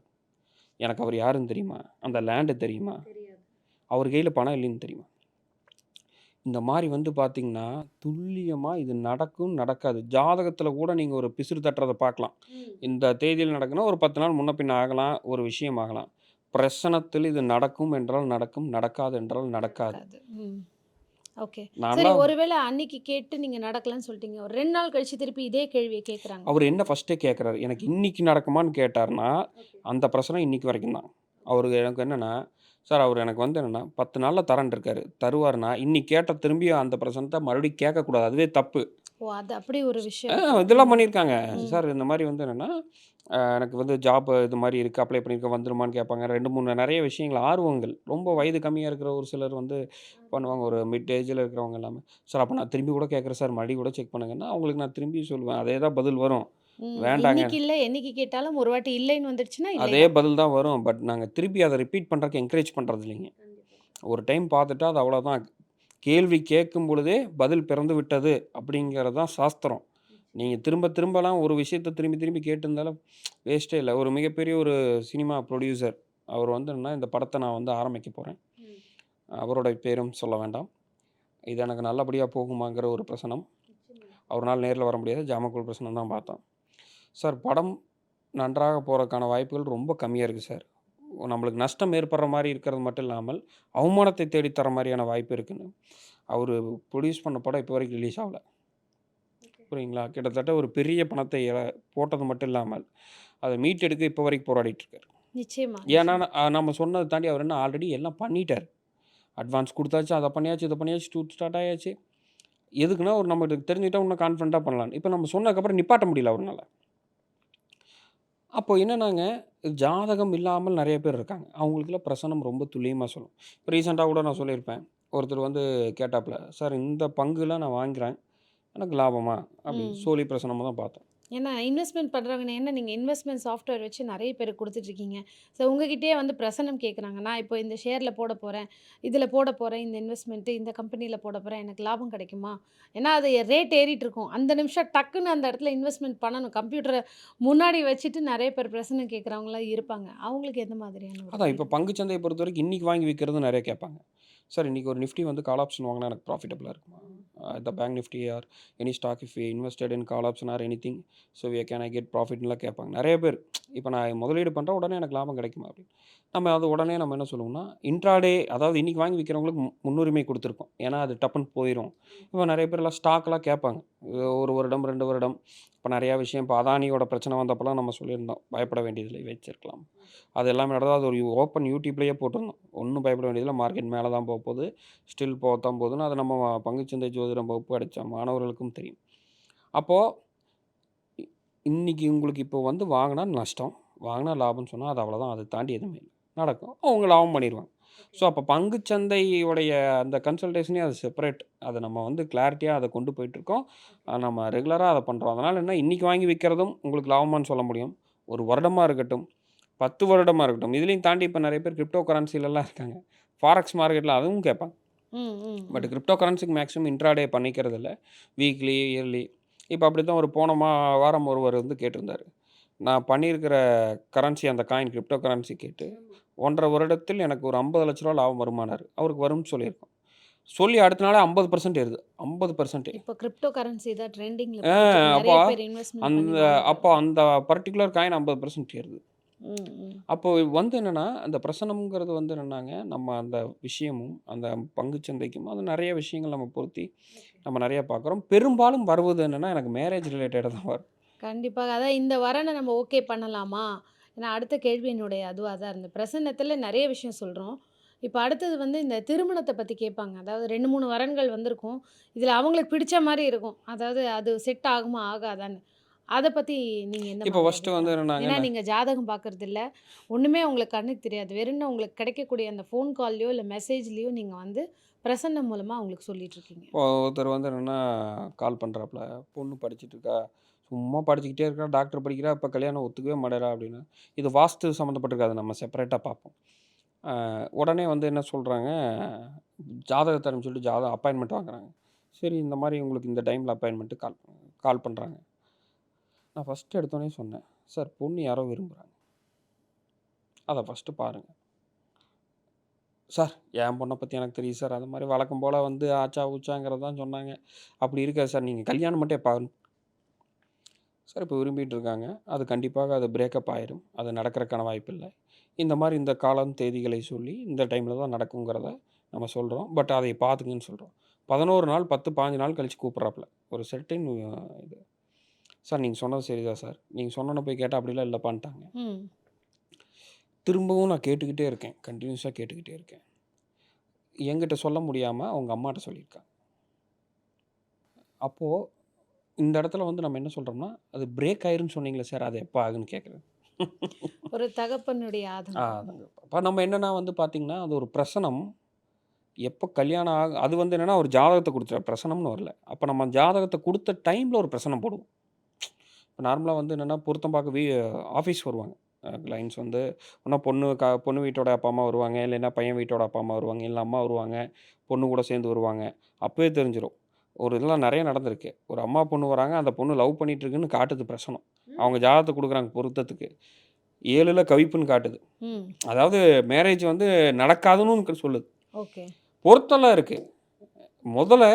எனக்கு அவர் யாருன்னு தெரியுமா? அந்த லேண்ட் தெரியுமா? அவர் கையில பணம் இல்லைன்னு தெரியுமா? இந்த மாரி வந்து பார்த்தீங்கன்னா, துல்லியமா இது நடக்கும், நடக்காது. ஜாதகத்தில கூட நீங்க ஒரு பிசிறு தட்டுறத பார்க்கலாம். இந்த தேதியில நடக்குன்னா, ஒரு 10 நாள் முன்ன பின்ன ஆகலாம். ஒரு விஷயம் ஆகலாம். பிரசனத்தில் இது நடக்கும் என்றால் நடக்கும், நடக்காது என்றால் நடக்காது. நடக்காது. ஓகே. சரி நான்லாம் ஒருவேள அன்னைக்கு கேட்டு நீங்க நடக்கலன்னு சொல்ட்டீங்க. ஒரு 2 நாள் கழிச்சு திருப்பி இதே கேள்விய கேட்கறாங்க. அவரு என்ன ஃபர்ஸ்ட்டே கேட்கறாரு. எனக்கு இன்னைக்கு நடக்குமான்னு கேட்டாருன்னா, அந்த பிரசனம் இன்னைக்கு வரைக்கும் தான். எனக்கு என்னன்னா, சார் அவரு எனக்கு வந்து என்னன்னா, 10 நாள்ல தரேன்ருக்காரு. தருவாருன்னா, இன்னைக்கு கேட்ட திரும்பியும் அந்த பிரசனத்த மறுபடியும் கேட்கக்கூடாது. அதுவே தப்பு. ஓ! அது அப்படி ஒரு விஷயம் ஆ இருக்கு. இதெல்லாம் ம். பண்ணியிருக்காங்க. ம். சார் இந்த மாரி வந்து என்னன்னா, எனக்கு வந்து ஜாப் இது மாரி இருக்கு. அப்ளை பண்ணியிருக்கேன் வந்துருமான்னு கேட்பாங்க. 2, 3 நெறைய விஷயங்கள் ஆர்வங்கள். ரொம்ப வயது கம்மியா இருக்கிற ஒரு சிலர் வந்து பண்ணுவாங்க. ஒரு மிட் ஏஜ்ல இருக்கிறவங்க எல்லாமே. சார் அப்ப நான் திரும்பி கூட கேட்கிறேன் சார். மறுபடியும் கூட செக் பண்ணுங்கன்னா, அவங்களுக்கு நான் திரும்பி சொல்லுவேன். அதே தான் பதில் வரும். வேண்டாங்க. இன்னைக்கு இல்ல, என்னைக்கு கேட்டாலும் ஒரு வாட்டி இல்லைன்னு வந்துடுச்சுன்னா, இல்லை அதே தான். பதில் தான் வரும். பட் நாங்க திருப்பி அத ரிப்பீட் பண்றதுக்கு என்கரேஜ் பண்றது இல்லைங்க. ஒரு டைம் பார்த்துட்டா அது அவ்வளோதான். கேள்வி கேட்கும் பொழுதே பதில் பிறந்து விட்டது அப்படிங்கிறது தான் சாஸ்திரம். நீங்க திரும்ப திரும்பலாம் ஒரு விஷயத்த திரும்பி திரும்பி கேட்டிருந்தாலும் வேஸ்ட்டே இல்ல. ஒரு மிகப்பெரிய ஒரு சினிமா புரொடியூசர். அவர் வந்து என்னன்னா, இந்த படத்த நான் வந்து ஆரம்பிக்க போறேன். அவரோட பேரும் சொல்ல வேண்டாம். இது எனக்கு நல்லபடியா போகுமாங்கிற ஒரு பிரசனம். அவருனால நேர்ல வர முடியாது. ஜாமக்கோல் பிரசனம் தான் பார்த்தோம். சார் படம் நன்றாக போறதுக்கான வாய்ப்புகள் ரொம்ப கம்மியா இருக்கு சார். நம்மளுக்கு நஷ்டம் ஏற்படுற மாரி இருக்கிறது மட்டும் இல்லாமல், அவமானத்தை தேடி தர மாரியான வாய்ப்பு இருக்குன்னு. அவரு புரொடியூஸ் பண்ண படம் இப்போ வரைக்கும் ரிலீஸ் ஆவல. புரியுங்களா? கிட்டத்தட்ட ஒரு பெரிய பணத்தை போட்டது மட்டும் இல்லாமல், அத மீட்டெடுக்க இப்போ வரைக்கும் போராடிட்டு இருக்காரு. நிச்சயமா, ஏன்னா, நிச்சயமா. நம்ம சொன்னத தாண்டி அவர் என்ன ஆல்ரெடி எல்லாம் பண்ணிட்டாரு. அட்வான்ஸ் குடுத்தாச்சு, அத பண்ணியாச்சு, இத பண்ணியாச்சு, ஷூட் ஸ்டார்ட் ஆயாச்சு. எதுக்குன்னா, ஒரு நம்மளுக்கு தெரிஞ்சுக்கிட்டா இன்னும் கான்ஃபிடென்ட்டா பண்ணலான்னு. இப்ப நம்ம சொன்னதுக்கப்புறம் நிப்பாட்ட முடியல அவருனால. அப்போ என்னன்னாங்க, ஜாதகம் இல்லாமல் நெறைய பேர் இருக்காங்க. அவங்களுக்கெல்லாம் பிரசனம் ரொம்ப துல்லியமா சொல்லும். இப்ப ரீசென்ட்டா கூட நான் சொல்லியிருப்பேன். ஒருத்தர் வந்து கேட்டாப்ல, "சார் இந்த பங்குலாம் நான் வாங்குறேன். எனக்கு லாபமா?" அப்படி ம். சோழி பிரசனமா தான் பார்த்தோம். ஏன்னா இன்வெஸ்ட்மென்ட் பண்றவங்க என்ன நீங்க இன்வெஸ்ட்மென்ட் சாஃப்ட்வேர் வச்சு நெறைய பேருக்கு குடுத்துட்டுருக்கீங்க. ஸோ உங்ககிட்டயே வந்து பிரசனம் கேட்குறாங்க. நான் இப்போ இந்த ஷேர்ல போட போறேன். இதில போட போறேன். இந்த இன்வெஸ்ட்மென்ட் இந்த கம்பெனில போட போறேன். எனக்கு லாபம் கிடைக்குமா? ஏன்னா அது ரேட் ஏறிட்டு இருக்கும். அந்த நிமிஷம் டக்குன்னு அந்த இடத்துல இன்வெஸ்ட்மென்ட் பண்ணணும். கம்ப்யூட்டர முன்னாடி வச்சுட்டு நெறைய பேர் பிரசனம் கேட்குறவங்கலாம் இருப்பாங்க. அவங்களுக்கு எந்த மாதிரியான ஒரு அதான் இப்ப தீர்வு? பங்குச்சந்தைய பொறுத்தவரைக்கும் இன்னைக்கு வாங்கி விக்கிறதும் நெறைய கேட்பாங்க. சார் இன்னைக்கு ஒரு நிஃப்டி வந்து கால் ஆப்ஷன் வாங்குனா எனக்கு ப்ராஃபிட்டபிளா இருக்குமா? The bank Nifty or any stock if we invested in call option or anything. So can I get ப்ராஃபிட்ன்லாம் கேட்பாங்க. நெறைய பேர். இப்ப நான் முதலீடு பண்றேன் உடனே எனக்கு லாபம் கிடைக்குமா? அப்படின்னு. நம்ம அது உடனே நம்ம என்ன சொல்லுவோம்னா, இன்ட்ராடே அதாவது இன்னைக்கு வாங்கி விக்கிறவங்களுக்கு முன்னுரிமை குடுத்துருக்கோம். ஏன்னா அது டப்புன்னு போயிரும். இப்ப நெறைய பேர்லாம் ஸ்டாக்லாம் கேட்பாங்க. 1 வருடம், 2 வருடம். இப்ப நெறைய விஷயம் இப்ப அதானியோட பிரச்சனை வந்தப்பலாம் நம்ம சொல்லியிருந்தோம். பயப்பட வேண்டியதில்லை வச்சிருக்கலாம். அது எல்லாமே நடந்தது. அது ஒரு ஓப்பன் யூடியூப்லேயே போட்டிருந்தோம். ஒண்ணும் பயப்பட வேண்டியதில்ல. மார்க்கெட் மேல தான் போப்போது. ஸ்டில் போகத்தான் போகுதுன்னு அது நம்ம பங்குச்சந்தை ஜோதிடம் வகுப்பு படிச்ச மாணவர்களுக்கும் தெரியும். அப்போ இ இன்னைக்கு உங்களுக்கு இப்போ வந்து வாங்குனா நஷ்டம். வாங்குனா லாபம்னு சொன்னா அது அவ்வளோதான். அத தாண்டி எதுவுமே இல்ல. நடக்கும். அவங்க லாபம் பண்ணிருவாங்க. ஸோ அப்ப பங்குச்சந்தையுடைய அந்த கன்சல்டேஷனே அது செப்பரேட். அத நம்ம வந்து கிளாரிட்டியா அத கொண்டு போயிட்டுருக்கோம். நம்ம ரெகுலரா அத பண்றோம். அதனால என்ன இன்னைக்கு வாங்கி விக்கிறதும் உங்களுக்கு லாபமான்னு சொல்ல முடியும். 1 வருடமா இருக்கட்டும், 10 வருடமா இருக்கட்டும். இதுலயும் தாண்டி இப்ப நெறைய பேர் கிரிப்டோ கரன்சிலலாம் இருக்காங்க. ஃபாரெக்ஸ் மார்க்கெட்ல அதுவும் கேட்பாங்க. ம், ம், பட் ம். கிரிப்டோ கரன்சிக்கு மேக்ஸிமம் இன்ட்ராடே பண்ணிக்கிறதில்ல. Weekly, yearly. இப்ப அப்படித்தான் ஒரு போன வாரம் ஒருவர் வந்து கேட்டிருந்தாரு. நான் பண்ணியிருக்கிற கரன்சி அந்த காயின் கிரிப்டோ கரன்சி கேட்டு 1 1/2 வருடத்தில் எனக்கு ஒரு ரூ. 50,00,000 லாபம் வருமானாரு. அவருக்கு வரும்னு சொல்லியிருக்கோம். சொல்லி அடுத்த நாளே 50% ஏறுது. 50%. இப்போ கிரிப்டோ கரன்சி தான் ட்ரெண்டிங்ல ஆ போயிட்டுருக்கு. நெறைய அப்போ பேர் இன்வெஸ்ட்மென்ட் பண்ணி அந்த வாங்குறாங்க. அப்போ அந்த பர்ட்டிகுலர் காயின் 50% ஏறுது. ம், ம். அப்போ வந்து என்னன்னா, அந்த பிரசனம்ங்கிறது வந்து என்னன்னாங்க, நம்ம அந்த விஷயமும், அந்த பங்குச்சந்தைக்கும் அது நெறைய விஷயங்கள் நம்ம பொருத்தி, நம்ம நெறைய பார்க்குறோம். பெரும்பாலும் வருவது என்னன்னா, எனக்கு மேரேஜ் ரிலேட்டடா தான் வரும். கண்டிப்பாக. அதான் இந்த வரன நம்ம ஓகே பண்ணலாமா? ஏன்னா அடுத்த கேள்வி என்னுடைய அதுவா தான் இருந்தது. பிரசன்னத்தில நெறைய விஷயம் சொல்றோம். இப்ப அடுத்தது வந்து இந்த திருமணத்த பத்தி கேட்பாங்க. அதாவது 2, 3 வரன்கள் வந்திருக்கும். இதில அவங்களுக்கு பிடிச்ச மாரி இருக்கும். அதாவது அது செட் ஆகுமா? ஆகாதான்னு. அத பத்தி நீங்க எந்த இப்போ மாதிரி ஃபர்ஸ்ட்டு வந்து அபிப்பிராயம்? என்னன்னாங்க, ஏன்னா நீங்க ஜாதகம் பார்க்கறதில்ல. ஒண்ணுமே உங்களுக்கு கண்ணுக்கு தெரியாது. வெறும்னு உங்களுக்கு கிடைக்கக்கூடிய அந்த ஃபோன் கால்லயோ, இல்ல மெசேஜ்லயோ நீங்க வந்து பிரசன்னம் மூலமா அவங்களுக்கு சொல்லிட்டு இருக்கீங்க. இப்போ ஒருத்தர் வந்து என்னன்னா கால் பண்றாப்புல, "பொண்ணு படிச்சுட்டு இருக்கா. சும்மா படிச்சுக்கிட்டே இருக்கா. டாக்டர் படிக்கிறா. இப்ப கல்யாணம் ஒத்துக்கவே மாட்டேறா" அப்படின்னு. இது வாஸ்து சம்மந்தப்பட்டிருக்கு. அத நம்ம செப்பரேட்டா பார்ப்போம். உடனே வந்து என்ன சொல்றாங்க, ஜாதகத்த அனுப்பிச்சு அப்பாயின்ட்மென்ட் வாங்குறாங்க. சரி இந்த மாரி உங்களுக்கு இந்த டைம்ல அப்பாயின்ட்மென்ட் கால் கால் பண்றாங்க. நான் ஃபர்ஸ்ட்டு எடுத்தோனே சொன்னேன், "சார் பொண்ணு யாரோ விரும்புறாங்க. அத ஃபர்ஸ்ட்டு பாருங்க." "சார் என் பொண்ண பத்தி எனக்கு தெரியும் சார். அது மாரி வழக்கம் போல வந்து ஆச்சா, ஊச்சாங்கிறது தான் சொன்னாங்க. அப்படி இருக்காது சார். நீங்க கல்யாணம் மட்டும் எப்ப ஆகும்?" சார் இப்போ விரும்பிட்டு இருக்காங்க. அது கண்டிப்பாக அது பிரேக்கப் ஆயிரும். அது நடக்கறக்கான வாய்ப்பில்ல. இந்த மாரி இந்த காலம், தேதிகளை சொல்லி இந்த டைம்ல தான் நடக்குங்கிறத நம்ம சொல்றோம். பட் அதை பார்த்துக்கங்கன்னு சொல்றோம். 11 நாள், 10, 15 நாள் கழிச்சு கூப்பிடுறாப்புல. ஒரு செர்டைன் இது. "சார் நீங்க சொன்னது சரிதான் சார். நீங்க சொன்னோன போய் கேட்டா அப்படிலாம் இல்லப்பான்ட்டாங்க." ம். திரும்பவும் நான் கேட்டுக்கிட்டே இருக்கேன். கன்டினியூஸா கேட்டுக்கிட்டே இருக்கேன். என்கிட்ட சொல்ல முடியாம அவங்க அம்மாட்ட சொல்லியிருக்காங்க. அப்போ இந்த இடத்துல வந்து நம்ம என்ன சொல்றோம்னா, அது பிரேக் ஆயிரும்ன்னு சொன்னீங்களே சார், அது எப்ப ஆகும்ன்னு கேட்கிறேன். ஒரு தகப்பனுடைய ஆதங்கம். அதாங்க. அப்ப நம்ம என்னன்னா வந்து பார்த்தீங்கன்னா, அது ஒரு பிரசனம். எப்ப கல்யாணம் அது வந்து என்னன்னா, ஒரு ஜாதகத்த குடுத்துட்டார். பிரசனம்னு வரல. அப்ப நம்ம ஜாதகத்த குடுத்த டைம்ல ஒரு பிரசனம் போடுவோம். இப்ப நார்மலா வந்து என்னன்னா, பொருத்தம் பார்க்க ஆஃபீஸ் வருவாங்க. கிளையண்ட்ஸ் வந்து ஒண்ணா பொண்ணு வீட்டோட அப்பா, அம்மா வருவாங்க. இல்லைன்னா பையன் வீட்டோட அப்பா, அம்மா வருவாங்க. இல்ல அம்மா வருவாங்க. பொண்ணு கூட சேர்ந்து வருவாங்க. அப்பவே தெரிஞ்சிரும். ஒரு இதெல்லாம் நெறைய நடந்திருக்கு. ஒரு அம்மா, பொண்ணு வராங்க. அந்த பொண்ணு லவ் பண்ணிட்டு இருக்குன்னு காட்டுது பிரசனம். அவங்க ஜாதகத்த குடுக்குறாங்க பொருத்தத்துக்கு. 7ல கவிப்புன்னு காட்டுது. ம். அதாவது மேரேஜ் வந்து நடக்காதுன்னு சொல்லுது. ஓகே. பொருத்தம்லாம் இருக்கு. முதல்ல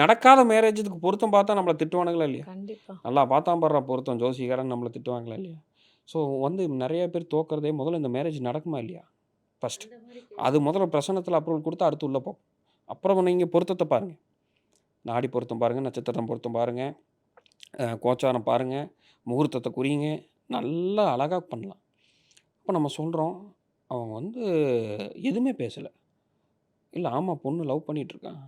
நடக்காத மேரேஜுக்கு பொருத்தம் பார்த்தா நம்மள திட்டுவானுங்களா இல்லையா? கண்டிப்பா. நல்லா பார்த்தான் பார்றா பொருத்தம் ஜோசியக்காரன்னு நம்மள திட்டுவாங்களா இல்லையா? ஸோ வந்து நெறைய பேர் தோற்கறதே முதல்ல இந்த மேரேஜ் நடக்குமா இல்லையா? ஃபர்ஸ்ட். அது முதல்ல பிரசன்னத்தில அப்ரூவல் குடுத்து அடுத்து உள்ள போகும். அப்புறம் நீங்க பொருத்தத்த பாருங்க. நாடி பொருத்தம் பாருங்க, நட்சத்திரம் பொருத்தம் பாருங்க, கோச்சாரம் பாருங்க, முகூர்த்தத்த குறியுங்க. நல்லா அழகா பண்ணலாம். அப்ப நம்ம சொல்றோம், அவங்க வந்து எதுவுமே பேசல. இல்ல ஆமா பொண்ணு லவ் பண்ணிட்டு இருக்கான்.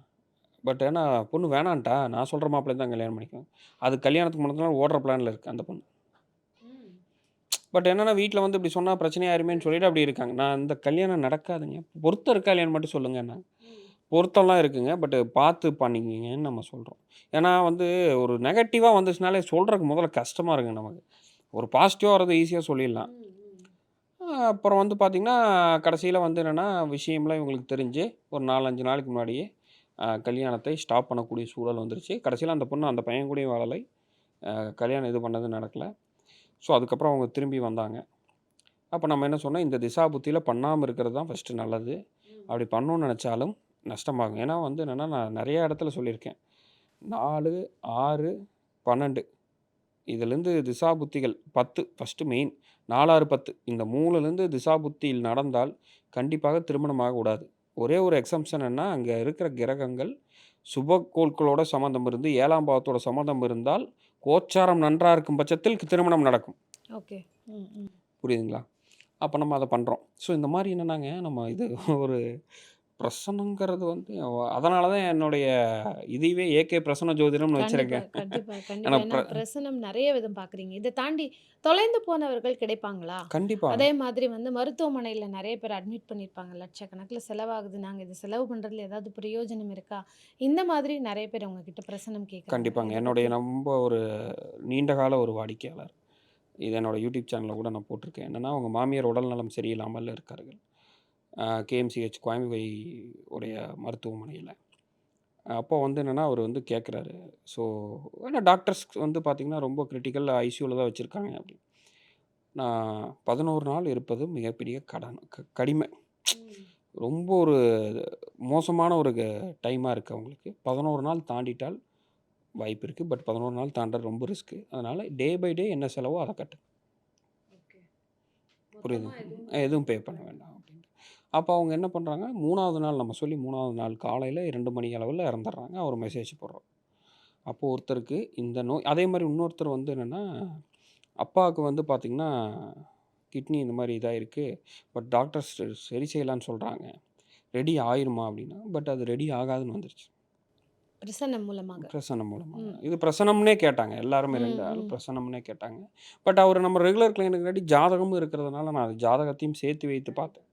பட் ஆனா பொண்ணு வேணான்ட்டா. நான் சொல்ற மாப்பிள்ளைய தான் கல்யாணம் பண்ணிக்குவேன். அது கல்யாணத்துக்கு முன்னாடி நாள் ஓடுற பிளான்ல இருக்கு அந்த பொண்ணு. பட் என்னன்னா வீட்ல வந்து இப்படி சொன்னா பிரச்சனை ஆயிருமேன்னு சொல்லிட்டு அப்படி இருக்காங்க. நான் இந்த கல்யாணம் நடக்காதுங்க. பொருத்தம் இருக்கா இல்லையான்னு மட்டும் சொல்லுங்கன்னாங்க. பொருத்தம்லாம் இருக்குங்க. பட் பார்த்து பண்ணிக்கிங்கன்னு நம்ம சொல்றோம். ஏன்னா வந்து ஒரு நெகட்டிவா வந்துச்சுனாலே சொல்றதுக்கு முதல்ல கஷ்டமா இருக்குங்க நமக்கு. ஒரு பாசிட்டிவா வரத ஈஸியா சொல்லிடலாம். ம், ம். அப்புறம் வந்து பார்த்தீங்கன்னா, கடைசியில வந்து என்னன்னா, விஷயம்லாம் இவங்களுக்கு தெரிஞ்சு ஒரு 4, 5 நாளைக்கு முன்னாடியே கல்யாணத்தை ஸ்டாப் பண்ணக்கூடிய சூழல் வந்துருச்சு. கடைசியில அந்த பொண்ணு அந்த பையன் கூடயும் வாழலை. கல்யாணம் இது பண்ணது நடக்கல. ஸோ, அதுக்கப்புறம் அவங்க திரும்பி வந்தாங்க. அப்ப நம்ம என்ன சொன்னோம், இந்த திசா புத்தியில பண்ணாம இருக்கிறது தான் ஃபர்ஸ்ட்டு நல்லது. ம். அப்படி பண்ணணும்னு நெனச்சாலும் நஷ்டமாகும். ஏன்னா வந்து என்னன்னா, நான் நெறைய இடத்துல சொல்லியிருக்கேன். 4, 6, 12 இதுலேருந்து திசா புத்திகள் 10 ஃபர்ஸ்ட்டு மெயின். 4, 6, 10 இந்த 3லேருந்து திசா புத்தியில் நடந்தால் கண்டிப்பாக திருமணம் ஆகக்கூடாது. ஒரே ஒரு எக்ஸம்ஷன் என்ன, அங்க இருக்கிற கிரகங்கள் சுபக்கோள்களோட சம்மந்தம் இருந்து 7ஆம் பாவத்தோட சம்மந்தம் இருந்தால், கோச்சாரம் நன்றா இருக்கும் பட்சத்தில் திருமணம் நடக்கும். ஓகே. ம், ம். புரியுதுங்களா? அப்ப நம்ம அத பண்றோம். ஸோ இந்த மாரி என்னன்னாங்க, நம்ம இது ஒரு பிரசனங்கிறது வந்து அதனால தான் என்னுடைய இதுவே ஏகே பிரசன்ன ஜோதிடம்னு கண்டிப்பா, வச்சிருக்கேன். கண்டிப்பா, கண்டிப்பா. ஏன்னா ஏன்னா பிரசனம் நெறைய விதம் பார்க்குறீங்க. இத தாண்டி தொலைந்து போனவர்கள் கிடைப்பாங்களா? கண்டிப்பா, அதே மாதிரி வந்து மருத்துவமனையில நெறைய பேர் அட்மிட் பண்ணியிருப்பாங்க. லட்சக்கணக்கில செலவாகுது. நாங்க இத செலவு பண்றதுல ஏதாவது பிரயோஜனம் இருக்கா? இந்த மாதிரி நெறைய பேர் உங்ககிட்ட பிரசனம் கேட்குறாங்க. கண்டிப்பாங்க. இத என்னுடைய பத்தி ரொம்ப ஒரு நீண்ட கால ஒரு வாடிக்கையாளர். இது என்னோட யூடியூப் சேனல்ல கூட நான் போட்டிருக்கேன். என்னன்னா, அவங்க மாமியார் உடல்நலம் சரியில்லாமல் இருக்கார்கள். கேஎம்சிஹெச் கோயம்புவை உடைய மருத்துவமனையில. அப்போ வந்து என்னன்னா, அவரு வந்து கேட்குறாரு. ஸோ ஏன்னா டாக்டர்ஸ் வந்து பார்த்தீங்கன்னா, ரொம்ப கிரிட்டிக்கல் ஐசியூல தான் வச்சிருக்காங்க அப்படின்னு. நான் 11 நாள் இருப்பது மிகப்பெரிய கடன் கடிமை. ம். ரொம்ப ஒரு மோசமான ஒரு டைமா இருக்கு அவங்களுக்கு. 11 நாள் தாண்டிட்டால் வாய்ப்பு இருக்கு. பட் 11 நாள் தாண்டுறது ரொம்ப ரிஸ்க்கு. அதனால டே பை டே என்ன செலவோ அத கட்டுங்க. ஓகே. புரியுது. மொத்தமா எதுவும் எதுவும் பே பண்ண ம். வேண்டாம் அப்படின்ட்டு. அப்ப அவங்க என்ன பண்றாங்க, 3வது நாள் நம்ம சொல்லி 3வது நாள் காலையில 2 மணி அளவுல இறந்துடுறாங்க. ஒரு மெசேஜ் போடுறோம். அப்போ ஒருத்தருக்கு இந்த நோய் அதே மாரி இன்னொருத்தர் வந்து என்னன்னா, அப்பாவுக்கு வந்து பார்த்தீங்கன்னா, கிட்னி இந்த மாரி இதாயிருக்கு. பட் டாக்டர்ஸ் சரி செய்யலான்னு சொல்றாங்க. ரெடி ஆயிருமா அப்படின்னா, பட் அது ரெடி ஆகாதுன்னு வந்துருச்சு. பிரசன்னம் மூலமாக. பிரசனம் மூலமா. ம். இது பிரசனம்னே கேட்டாங்க. எல்லாருமே 2 ம், ஆளும் ம். பிரசனம்னே கேட்டாங்க. பட் அவரு நம்ம ரெகுலர் கிளையண்ட்டுங்காட்டி ஜாதகமும் இருக்கிறதுனால, நான் அது ஜாதகத்தையும் சேர்த்து வைத்து பார்த்தேன்.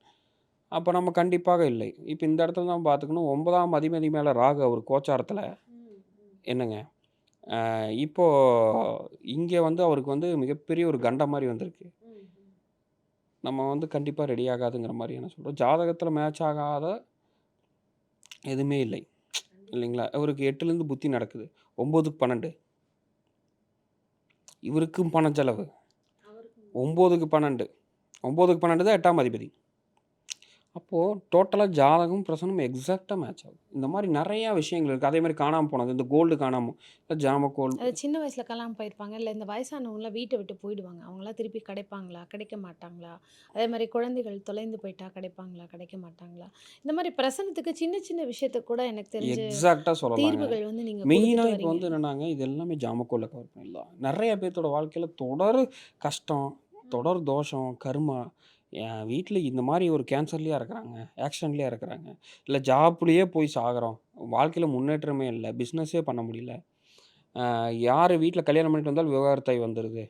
அப்ப நம்ம கண்டிப்பாக இல்லை. இப்ப இந்த இடத்துல தான் பார்த்துக்கணும். 9ஆம் அதிபதி மேல ராகு அவர் கோச்சாரத்துல ம், ம். என்னங்க, இப்போ இங்க வந்து அவருக்கு வந்து மிகப்பெரிய ஒரு கண்டம் மாரி வந்திருக்கு. ம், ம். நம்ம வந்து கண்டிப்பா ரெடி ஆகாதுங்கிற மாரி என்ன சொல்றோம். ஜாதகத்துல மேட்ச் ஆகாத எதுவுமே இல்லை. கண்டிப்பா. இல்லைங்களா? அவருக்கு 8லேருந்து புத்தி நடக்குது. 9க்கு 12 இவருக்கும் பண செலவு. அவருக்கும் 9க்கு 12 9க்கு 12 தான் 8ஆம் அதிபதி. அப்போ டோட்டலா ஜாதகம், பிரசனம் எக்ஸாக்ட்டா மேட்ச் ஆகுது. இந்த மாரி நெறைய விஷயங்கள் இருக்கு. அதே மாரி காணாம போனது. இந்த கோல்டு காணாம ஜாமக்கோல் அது சின்ன வயசுல காணாம போயிருப்பாங்க. இல்ல இந்த வயசானவங்கலாம் வீட்ட விட்டு போயிடுவாங்க. அவங்கலாம் திருப்பி கிடைப்பாங்களா? கிடைக்க மாட்டாங்களா? அதே மாரி குழந்தைகள் தொலைந்து போயிட்டா கிடைப்பாங்களா? கிடைக்க மாட்டாங்களா? இந்த மாரி பிரசனத்துக்கு சின்ன சின்ன விஷயத்துக்கு கூட எனக்கு தெரிஞ்சு எக்ஸாக்ட்டா சொல்லலாங்க. தீர்வுகள் வந்து நீங்க மெயினா குடுத்துட்டு இப்ப வரீங்க. வந்து என்னன்னாங்க, இது எல்லாமே ஜாமக்கோல்ல கவர் பண்ணிடலாம். நெறைய பேத்தோட வாழ்க்கையில தொடர் கஷ்டம், ம். தொடர் தோஷம், கர்மா. என் வீட்ல இந்த மாரி ஒரு கேன்சர்லயா இருக்கிறாங்க, ஆக்சிடென்ட்லயா இருக்கிறாங்க. இல்ல ஜாப்லயே போய் சாகுறோம். வாழ்க்கையில முன்னேற்றமே இல்ல. பிசினஸே பண்ண முடியல. யாரு வீட்ல கல்யாணம் பண்ணிட்டு வந்தாலும் விவாகரத்தாகி வந்துருது.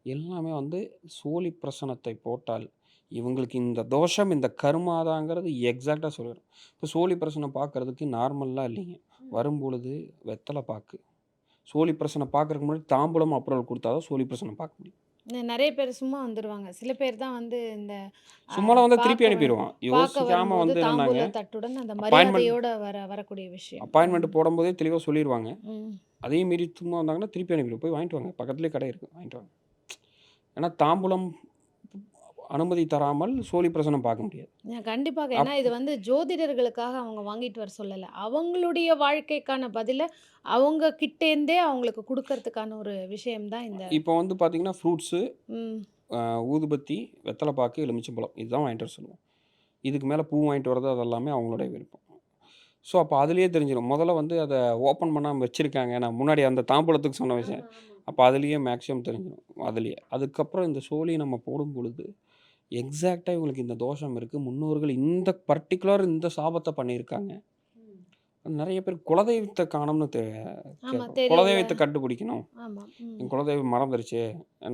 எல்லாமே வந்து சோழி பிரசனத்தை போட்டால், இவங்களுக்கு இந்த தோஷம், இந்த கர்மாதாங்கிறது எக்ஸாக்ட்டா சொல்லிரும். இப்போ சோழி பிரசனம் பார்க்கறதுக்கு நார்மல்லாம் இல்லைங்க. ம். வரும்பொழுது வெத்தல பாக்கு. சோழி பிரசனம் பார்க்கறதுக்கு முன்னாடி தாம்பூலம் அப்ரூவல் குடுத்தா தான் சோழி பிரசனம் பார்க்க முடியும். நெறைய பேர் சும்மா வந்துருவாங்க. சில பேர் தான் வந்து இந்த அ சும்மாலாம் வந்தா திருப்பி பார்க்க அனுப்பிருவான். பார்க்க யோசிக்காம வரும்போது வந்து என்னன்னாங்க, தாம்பூல தட்டுடன் அந்த அப்பாயின்ட்மென்ட் மரியாதையோட வரக்கூடிய விஷயம். ம். அப்பாயின்ட்மென்ட் போடும்போதே தெளிவா சொல்லிருவாங்க. ம். அதையும் மீறி சும்மா வந்தாங்கன்னா, திருப்பி அனுப்பிருவோம். போய் வாங்கிட்டு வாங்க. பக்கத்திலேயே கடை இருக்கு. வாங்கிட்டு வாங்க. ஏன்னா தாம்பூலம் அனுமதி தராமல் சோழி பிரசனம் பார்க்க முடியாது. கண்டிப்பாக. ஏன்னா அப் இது வந்து ஜோதிடர்களுக்காக அவங்க வாங்கிட்டு வர சொல்லல. அவங்களுடைய வாழ்க்கைக்கான பதில அவங்க கிட்டேருந்தே அவங்களுக்கு குடுக்கறதுக்கான ஒரு விஷயம் தான் இந்த இப்போ வந்து பார்த்தீங்கன்னா, ஃப்ரூட்ஸு, ம். அ ஊதுபத்தி, வெத்தல பாக்கு, எலுமிச்சம்பழம் இதுதான் வாங்கிட்டு வர சொல்லுவோம். இதுக்கு மேல பூ வாங்கிட்டு வரது அது எல்லாமே அவங்களுடைய விருப்பம். ஸோ, அப்ப அதிலேயே தெரிஞ்சிரும். முதல்ல வந்து அத ஓப்பன் பண்ணாம வச்சிருக்காங்க. நான் முன்னாடி அந்த தாம்பூலத்துக்கு சொன்ன விஷயம். ஆமா, ஆமா. அப்ப அதிலேயே மேக்ஸிமம் தெரிஞ்சிரும். அதிலேயே. அதுக்கப்புறம் இந்த சோலி நம்ம போடும்பொழுது, எக்ஸாக்ட்டா இவங்களுக்கு இந்த தோஷம் இருக்கு. முன்னோர்கள் இந்த பர்ட்டிகுலர் இந்த சாபத்த பண்ணியிருக்காங்க. ம். நெறைய பேர் குலதெய்வத்த காணோம்னு ஆமா கேட்போம். தெரியல. குலதெய்வத்த கண்டுபிடிக்கணும். ஆமா. ம். என் குலதெய்வம் மறந்துருச்சு.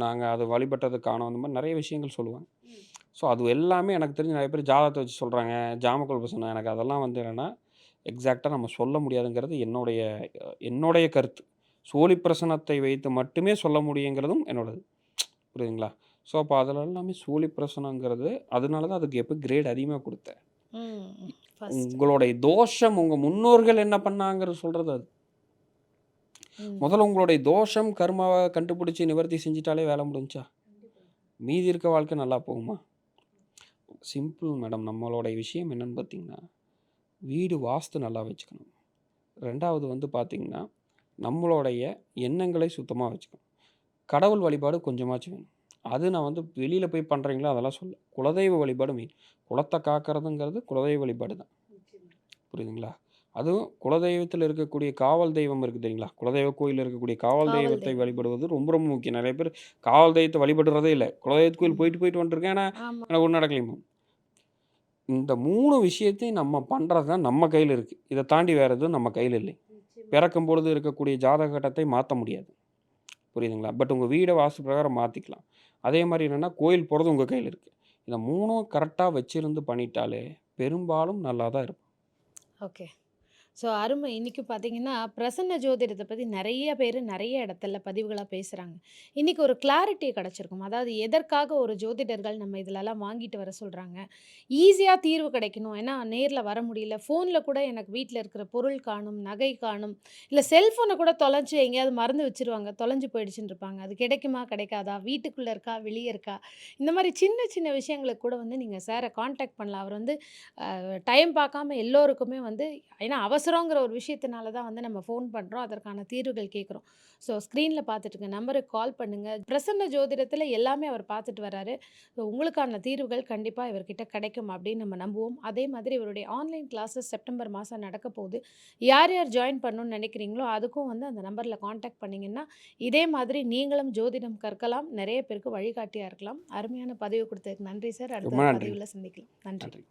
நாங்க அது வழிபட்டது காணோம். இந்த மாரி நெறைய விஷயங்கள் சொல்லுவாங்க. ம். ஸோ, அது எல்லாமே எனக்கு தெரிஞ்சு நெறைய பேர் ஜாதகத்த வச்சு சொல்றாங்க. ஜாமக்கோல் பிரசனம் எனக்கு அதெல்லாம் வந்து என்னன்னா, எக்ஸாக்ட்டா நம்ம சொல்ல முடியாதுங்கிறது என்னுடைய கருத்து. சோழி பிரசனத்தை வைத்து மட்டுமே சொல்ல முடியுங்கிறதும் என்னோடது. புரியுதுங்களா? ஸோ, அப்ப அதுல எல்லாமே சோழி பிரசனங்கிறது அதனால தான் அதுக்கு கிரேட் அதிகமா குடுத்தேன். ம். ஃபர்ஸ்ட்டு. உங்களுடைய தோஷம் உங்க முன்னோர்கள் என்ன பண்ணாங்கன்னு சொல்றது அது. ம். முதல்ல உங்களுடைய தோஷம், கர்மாவ கண்டுபிடிச்சு நிவர்த்தி செஞ்சுட்டாலே வேல முடிஞ்சுச்சா? மீதி இருக்க வாழ்க்கை நல்லா போகுமா? Simple madam. நம்மளுடைய விஷயம் என்னன்னு பார்த்தீங்கன்னா, வீடு வாஸ்து நல்லா வச்சுக்கணும். 2வது வந்து பார்த்தீங்கன்னா, நம்மளுடைய எண்ணங்களை சுத்தமா வச்சுக்கணும். கடவுள் வழிபாடு கொஞ்சமாச்சும் வேணும். அது நான் வந்து வெளியில போய் பண்றீங்களா அதெல்லாம் சொல்லல. குலதெய்வ வழிபாடு மெயின். குலத்த காக்கிறதுங்கிறது குலதெய்வ வழிபாடு தான். புரியுதுங்களா? அதுவும் குலதெய்வத்தில இருக்கக்கூடிய காவல் தெய்வம் இருக்கு தெரியுங்களா? குலதெய்வ கோயில்ல இருக்கக்கூடிய காவல் காவல் தெய்வத்தை தெய்வம். வழிபடுவது ரொம்ப ரொம்ப முக்கியம். நெறைய பேர் காவல் தெய்வத்த வழிபடுறதே இல்ல. குலதெய்வத்து கோயில் ம். போயிட்டு போயிட்டு வந்துட்டுருக்கேன். ஆனா ஆமா. எனக்கு ஒண்ணும் நடக்கலைம்பாங்க. இந்த 3 விஷயத்தையும் நம்ம பண்றது தான் நம்ம கையில இருக்கு. இத தாண்டி வேற எதுவும் நம்ம கையில இல்லை. நிச்சயமா. பிறக்கும்பொழுது இருக்கக்கூடிய ஜாதக கட்டத்தை மாத்த முடியாது. புரியுதுங்களா? பட் உங்க வீட வாஸ்து பிரகாரம் மாத்திக்கலாம். அதே மாரி என்னன்னா, கோயில் போறது உங்க கையில இருக்கு. இந்த 3ம் கரெக்ட்டா வச்சிருந்து பண்ணிட்டாலே, பெரும்பாலும் நல்லா தான் இருக்கும். ஓகே. ஸோ அருமை. இன்னைக்கு பார்த்தீங்கன்னா, பிரசன்ன ஜோதிடத்த பத்தி நெறைய பேரு நெறைய இடத்துல பதிவுகளா பேசுறாங்க. இன்னைக்கு ஒரு கிளாரிட்டி கிடைச்சிருக்கும். அதாவது எதற்காக ஒரு ஜோதிடர்கள் நம்ம இதுலலாம் வாங்கிட்டு வர சொல்றாங்க. ஈஸியா தீர்வு கிடைக்கணும். ஏன்னா நேர்ல வர முடியல. ஃபோன்ல கூட எனக்கு வீட்ல இருக்கிற பொருள் காணும், நகை காணும், இல்ல செல்ஃபோன கூட தொலைச்சு எங்கேயாவது மறந்து வச்சுருவாங்க. தொலைஞ்சு போயிடுச்சுன்னு இருப்பாங்க. அது கிடைக்குமா? கிடைக்காதா? வீட்டுக்குள்ள இருக்கா? வெளிய இருக்கா? இந்த மாரி சின்ன சின்ன விஷயங்களுக்கு கூட வந்து நீங்க சார கான்டாக்ட் பண்ணலாம். அவர் வந்து டைம் பார்க்காம எல்லோருக்குமே வந்து ஏன்னா அவசரங்கிற ஒரு விஷயத்தினால தான் வந்து நம்ம ஃபோன் பண்றோம். அதற்கான தீர்வுகள் கேட்குறோம். ஸோ ஸ்க்ரீன்ல பார்த்துட்டு இருக்க நம்பருக்கு கால் பண்ணுங்க. பிரசன்ன ஜோதிடத்தில எல்லாமே அவர் பார்த்துட்டு வராரு. ஸோ உங்களுக்கான தீர்வுகள் கண்டிப்பா இவர்கிட்ட கிடைக்கும் அப்படின்னு நம்ம நம்புவோம். அதே மாதிரி இவருடைய ஆன்லைன் கிளாஸஸ் செப்டம்பர் மாசம் நடக்க போகுது. யார் யார் ஜாயின் பண்ணணும்னு நினைக்கிறீங்களோ, அதுக்கும் வந்து அந்த நம்பர்ல கான்டாக்ட் பண்ணீங்கன்னா, இதே மாதிரி நீங்களும் ஜோதிடம் கற்கலாம். நெறைய பேருக்கு வழிகாட்டியா இருக்கலாம். அருமையான பதிவு குடுத்ததுக்கு நன்றி சார். அடுத்த ரொம்ப ஒரு நன்றிங்க. பதிவுல சந்திக்கலாம். நன்றி. நன்றி.